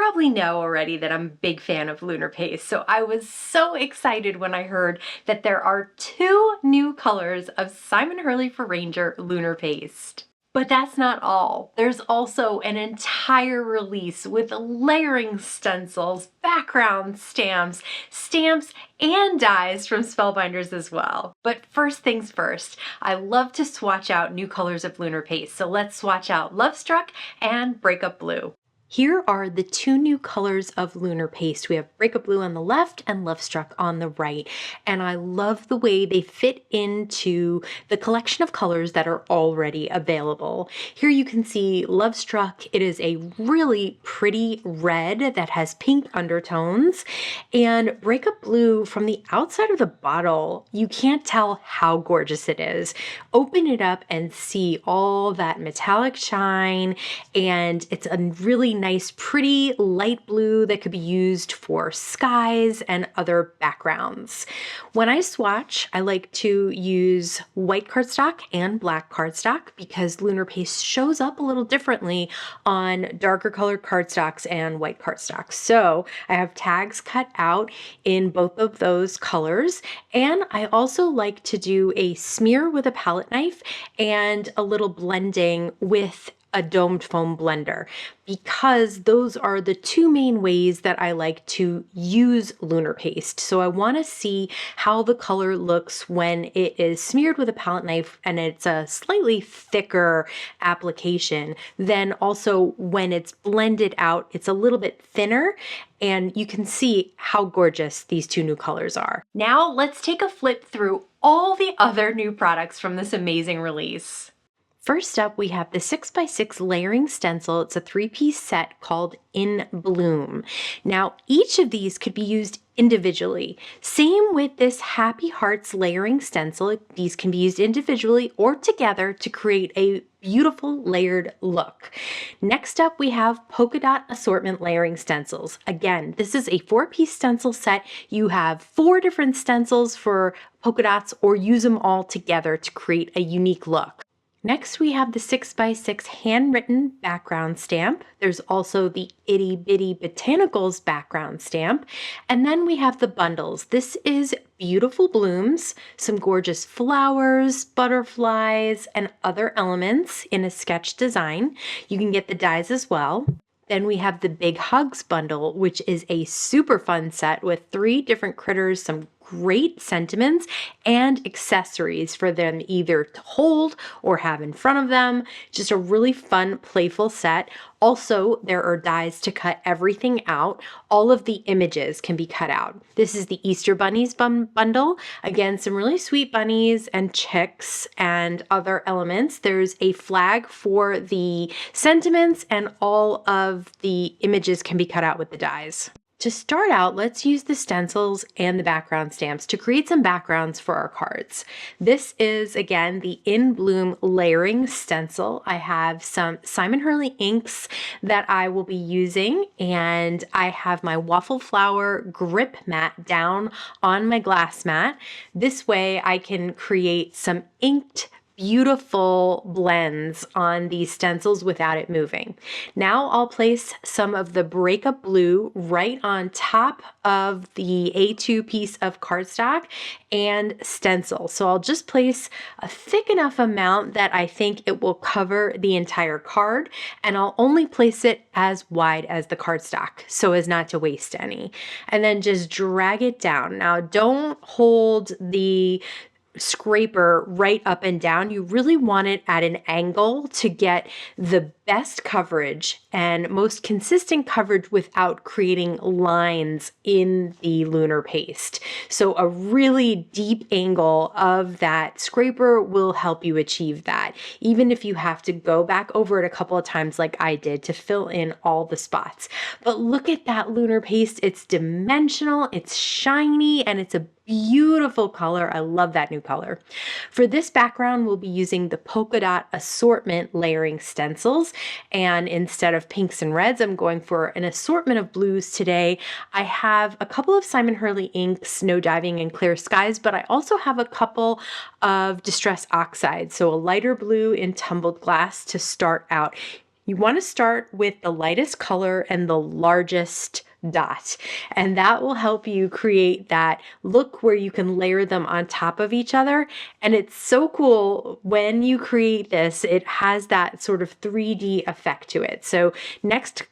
probably know already that I'm a big fan of Lunar Paste, so I was so excited when I heard that there are 2 new colors of Simon Hurley for Ranger Lunar Paste. But that's not all. There's also an entire release with layering stencils, background stamps, and dies from Spellbinders as well. But first things first, I love to swatch out new colors of Lunar Paste, so let's swatch out Love Struck and Breakup Blue. Here are the 2 new colors of Lunar Paste. We have Breakup Blue on the left and Love Struck on the right. And I love the way they fit into the collection of colors that are already available. Here you can see Love Struck. It is a really pretty red that has pink undertones. And Breakup Blue, from the outside of the bottle, you can't tell how gorgeous it is. Open it up and see all that metallic shine, and it's a really nice, pretty light blue that could be used for skies and other backgrounds. When I swatch, I like to use white cardstock and black cardstock because Lunar Paste shows up a little differently on darker colored cardstocks and white cardstocks. So I have tags cut out in both of those colors, and I also like to do a smear with a palette knife and a little blending with a domed foam blender, because those are the 2 main ways that I like to use Lunar Paste. So I want to see how the color looks when it is smeared with a palette knife and it's a slightly thicker application. Then also when it's blended out, it's a little bit thinner, and you can see how gorgeous these 2 new colors are. Now let's take a flip through all the other new products from this amazing release. First up, we have the 6x6 layering stencil. It's a 3-piece set called In Bloom. Now, each of these could be used individually. Same with this Happy Hearts layering stencil. These can be used individually or together to create a beautiful layered look. Next up, we have Polka Dot Assortment layering stencils. Again, this is a 4-piece stencil set. You have 4 different stencils for polka dots, or use them all together to create a unique look. Next, we have the 6x6 handwritten background stamp. There's also the Itty Bitty Botanicals background stamp. And then we have the bundles. This is beautiful blooms, some gorgeous flowers, butterflies, and other elements in a sketch design. You can get the dies as well. Then we have the Big Hugs bundle, which is a super fun set with 3 different critters, some great sentiments, and accessories for them either to hold or have in front of them. Just a really fun, playful set. Also, there are dies to cut everything out. All of the images can be cut out. This is the Easter Bunnies bundle. Again, some really sweet bunnies and chicks and other elements. There's a flag for the sentiments, and all of the images can be cut out with the dies. To start out, let's use the stencils and the background stamps to create some backgrounds for our cards. This is, again, the In Bloom layering stencil. I have some Simon Hurley inks that I will be using, and I have my waffle flower grip mat down on my glass mat. This way I can create some inked beautiful blends on these stencils without it moving. Now I'll place some of the Breakup Blue right on top of the A2 piece of cardstock and stencil. So I'll just place a thick enough amount that I think it will cover the entire card, and I'll only place it as wide as the cardstock so as not to waste any. And then just drag it down. Now don't hold the scraper right up and down. You really want it at an angle to get the best coverage and most consistent coverage without creating lines in the Lunar Paste. So a really deep angle of that scraper will help you achieve that, even if you have to go back over it a couple of times like I did to fill in all the spots. But look at that Lunar Paste. It's dimensional, it's shiny, and it's a beautiful color. I love that new color. For this background, we'll be using the Polka Dot Assortment layering stencils. And instead of pinks and reds, I'm going for an assortment of blues today. I have a couple of Simon Hurley inks, No Diving and Clear Skies, but I also have a couple of Distress Oxides. So a lighter blue in Tumbled Glass to start out. You want to start with the lightest color and the largest dot, and that will help you create that look where you can layer them on top of each other. And it's so cool when you create this, it has that sort of 3D effect to it. So next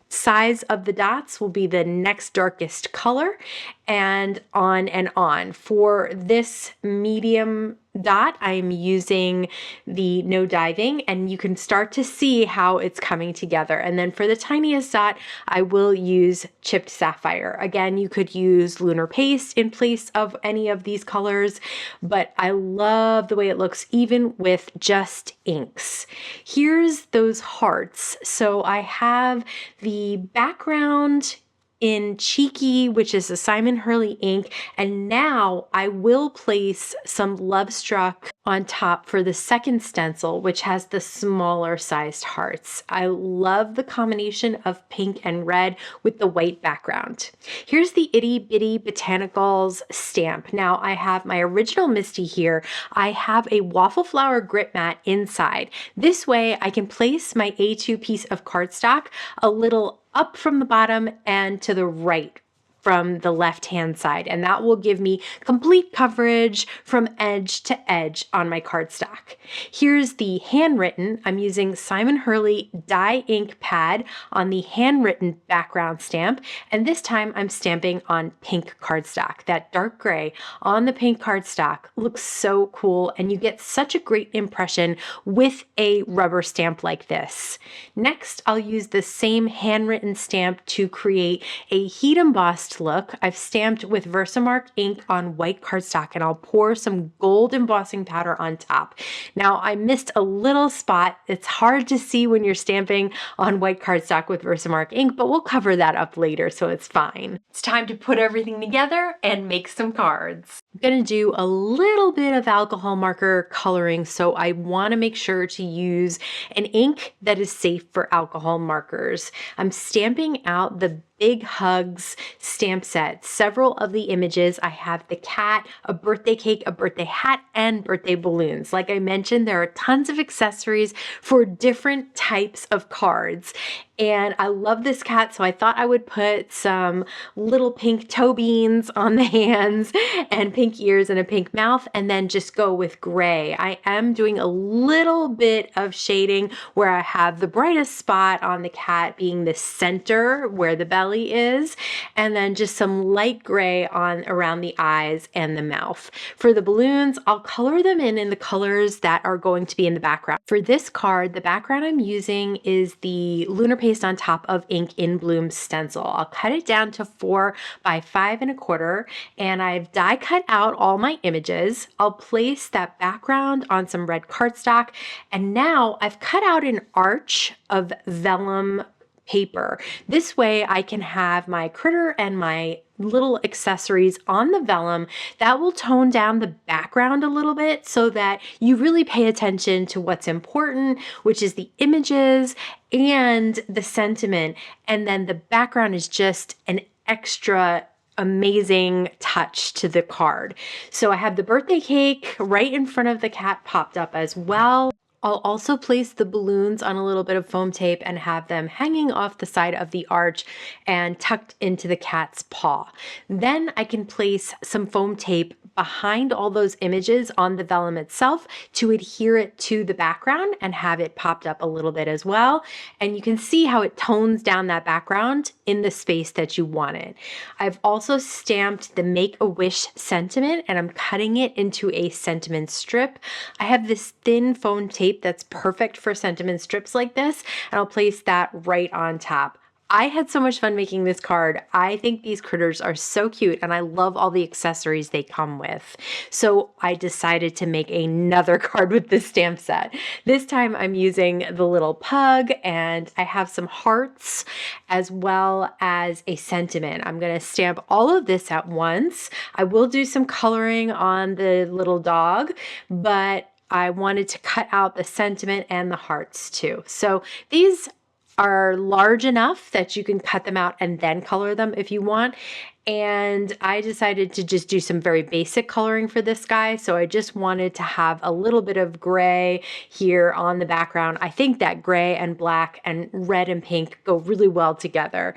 size of the dots will be the next darkest color, and on and on. For this medium dot, I'm using the No Diving, and you can start to see how it's coming together. And then for the tiniest dot, I will use Chipped Sapphire. Again, you could use Lunar Paste in place of any of these colors, but I love the way it looks even with just inks. Here's those hearts. So I have the background in Cheeky, which is a Simon Hurley ink, and now I will place some Love Struck on top for the second stencil, which has the smaller sized hearts. I love the combination of pink and red with the white background. Here's the Itty Bitty Botanicals stamp. Now I have my original Misty here. I have a waffle flower grit mat inside. This way I can place my A2 piece of cardstock a little up from the bottom and to the right from the left-hand side, and that will give me complete coverage from edge to edge on my cardstock. Here's the Handwritten. I'm using Simon Hurley dye ink pad on the Handwritten background stamp, and this time I'm stamping on pink cardstock. That dark gray on the pink cardstock looks so cool, and you get such a great impression with a rubber stamp like this. Next, I'll use the same Handwritten stamp to create a heat embossed look. I've stamped with Versamark ink on white cardstock, and I'll pour some gold embossing powder on top. Now I missed a little spot. It's hard to see when you're stamping on white cardstock with Versamark ink, but we'll cover that up later, so it's fine. It's time to put everything together and make some cards. I'm going to do a little bit of alcohol marker coloring, so I want to make sure to use an ink that is safe for alcohol markers. I'm stamping out the Big Hugs stamp set. Several of the images, I have the cat, a birthday cake, a birthday hat, and birthday balloons. Like I mentioned, there are tons of accessories for different types of cards. And I love this cat, so I thought I would put some little pink toe beans on the hands and pink ears and a pink mouth, and then just go with gray. I am doing a little bit of shading where I have the brightest spot on the cat being the center where the belly is, and then just some light gray on around the eyes and the mouth. For the balloons, I'll color them in the colors that are going to be in the background. For this card, the background I'm using is the Lunar Paste on top of Ink in Bloom stencil. I'll cut it down to 4 by 5 1/4, and I've die cut out all my images. I'll place that background on some red cardstock, and now I've cut out an arch of vellum paper. This way I can have my critter and my little accessories on the vellum that will tone down the background a little bit so that you really pay attention to what's important, which is the images and the sentiment. And then the background is just an extra amazing touch to the card. So I have the birthday cake right in front of the cat popped up as well. I'll also place the balloons on a little bit of foam tape and have them hanging off the side of the arch and tucked into the cat's paw. Then I can place some foam tape behind all those images on the vellum itself to adhere it to the background and have it popped up a little bit as well. And you can see how it tones down that background in the space that you want it. I've also stamped the Make-A-Wish sentiment, and I'm cutting it into a sentiment strip. I have this thin foam tape that's perfect for sentiment strips like this, and I'll place that right on top. I had so much fun making this card. I think these critters are so cute, and I love all the accessories they come with. So I decided to make another card with this stamp set. This time I'm using the little pug, and I have some hearts as well as a sentiment. I'm going to stamp all of this at once. I will do some coloring on the little dog, but I wanted to cut out the sentiment and the hearts too. So these are large enough that you can cut them out and then color them if you want. And I decided to just do some very basic coloring for this guy. So I just wanted to have a little bit of gray here on the background. I think that gray and black and red and pink go really well together.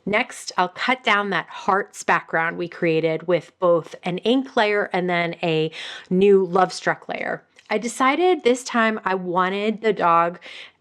Next, I'll cut down that hearts background we created with both an ink layer and then a new Love Struck layer. I decided this time I wanted the dog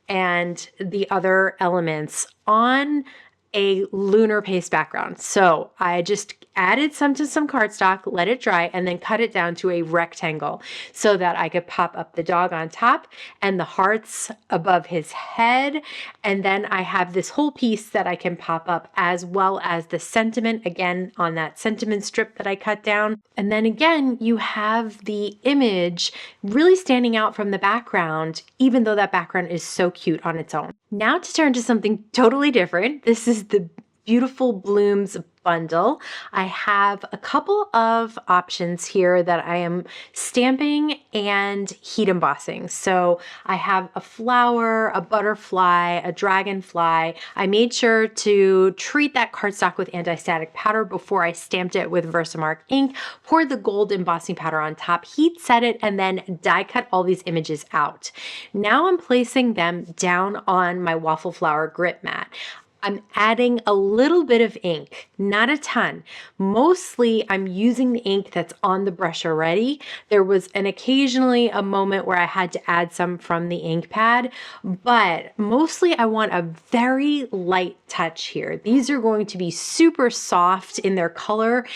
and the other elements on a lunar paste background. So I just added some to some cardstock, let it dry, and then cut it down to a rectangle so that I could pop up the dog on top and the hearts above his head. And then I have this whole piece that I can pop up, as well as the sentiment again on that sentiment strip that I cut down. And then again, you have the image really standing out from the background, even though that background is so cute on its own. Now to turn to something totally different. This is the Beautiful Blooms bundle. I have a couple of options here that I am stamping and heat embossing. So I have a flower, a butterfly, a dragonfly. I made sure to treat that cardstock with anti-static powder before I stamped it with Versamark ink, poured the gold embossing powder on top, heat set it, and then die cut all these images out. Now I'm placing them down on my waffle flower grit mat. I'm adding a little bit of ink, not a ton. Mostly I'm using the ink that's on the brush already. There was occasionally a moment where I had to add some from the ink pad, but mostly I want a very light touch here. These are going to be super soft in their color,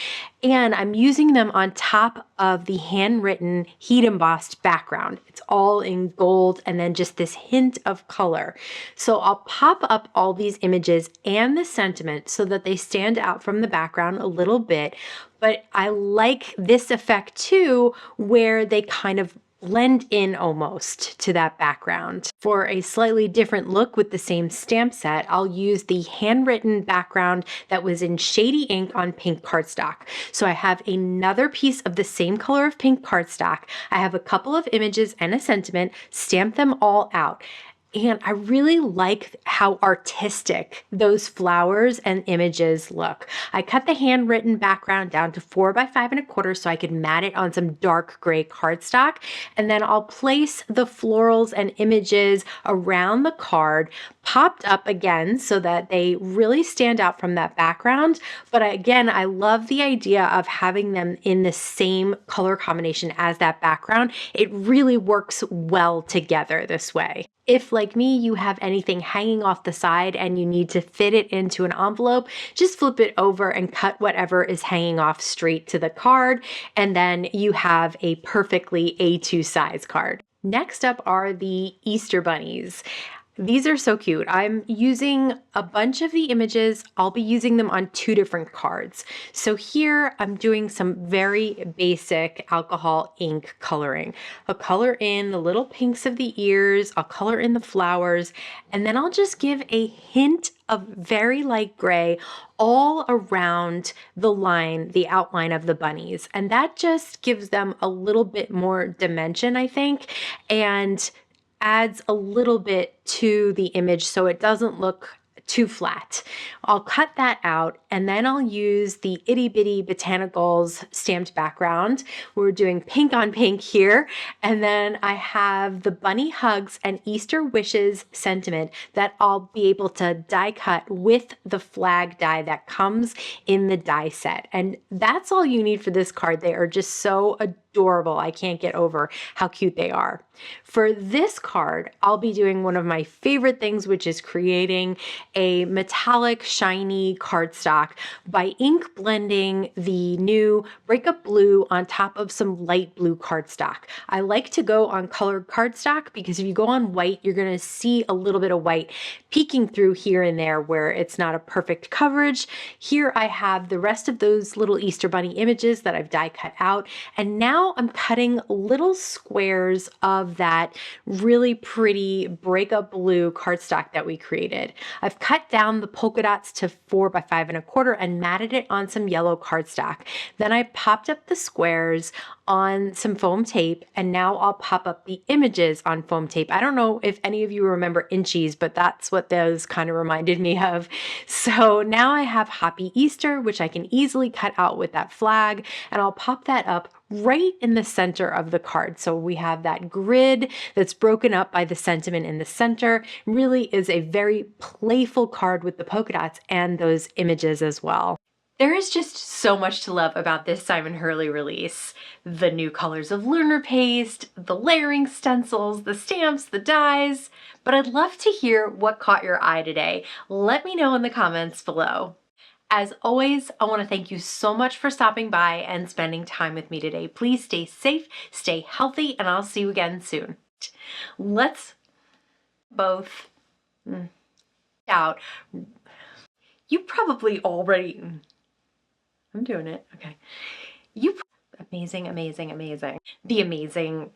and I'm using them on top of the handwritten heat embossed background. It's all in gold and then just this hint of color. So I'll pop up all these images and the sentiment so that they stand out from the background a little bit. But I like this effect too, where they kind of blend in almost to that background. For a slightly different look with the same stamp set, I'll use the handwritten background that was in shady ink on pink cardstock. So I have another piece of the same color of pink cardstock. I have a couple of images and a sentiment, stamp them all out. And I really like how artistic those flowers and images look. I cut the handwritten background down to 4 by 5 1/4 so I could mat it on some dark gray cardstock. And then I'll place the florals and images around the card, popped up again so that they really stand out from that background. But again, I love the idea of having them in the same color combination as that background. It really works well together this way. If, like me, you have anything hanging off the side and you need to fit it into an envelope, just flip it over and cut whatever is hanging off straight to the card, and then you have a perfectly A2 size card. Next up are the Easter bunnies. These are so cute. I'm using a bunch of the images. I'll be using them on 2 different cards. So here I'm doing some very basic alcohol ink coloring. I'll color in the little pinks of the ears, I'll color in the flowers, and then I'll just give a hint of very light gray all around the line, the outline of the bunnies. And that just gives them a little bit more dimension, I think, and adds a little bit to the image so it doesn't look too flat. I'll cut that out, and then I'll use the itty bitty Botanicals stamped background. We're doing pink on pink here, and then I have the bunny hugs and Easter wishes sentiment that I'll be able to die cut with the flag die that comes in the die set. And that's all you need for this card. They are just so adorable. I can't get over how cute they are. For this card, I'll be doing one of my favorite things, which is creating a metallic shiny cardstock by ink blending the new Breakup blue on top of some light blue cardstock. I like to go on colored cardstock because if you go on white, you're going to see a little bit of white peeking through here and there where it's not a perfect coverage. Here I have the rest of those little Easter bunny images that I've die cut out, and now I'm cutting little squares of that really pretty Breakup blue cardstock that we created. I've cut down the polka dots to 4 by 5 1/4 and matted it on some yellow cardstock. Then I popped up the squares on some foam tape, and now I'll pop up the images on foam tape. I don't know if any of you remember inchies, but that's what those kind of reminded me of. So now I have Happy Easter, which I can easily cut out with that flag, and I'll pop that up right in the center of the card. So we have that grid that's broken up by the sentiment in the center. Really is a very playful card with the polka dots and those images as well. There is just so much to love about this Simon Hurley release. The new colors of Lunar Paste, the layering stencils, the stamps, the dies, but I'd love to hear what caught your eye today. Let me know in the comments below. As always, I want to thank you so much for stopping by and spending time with me today. Please stay safe, stay healthy, and I'll see you again soon. Let's both out. You probably already... I'm doing it. Okay. Amazing, amazing, amazing. The amazing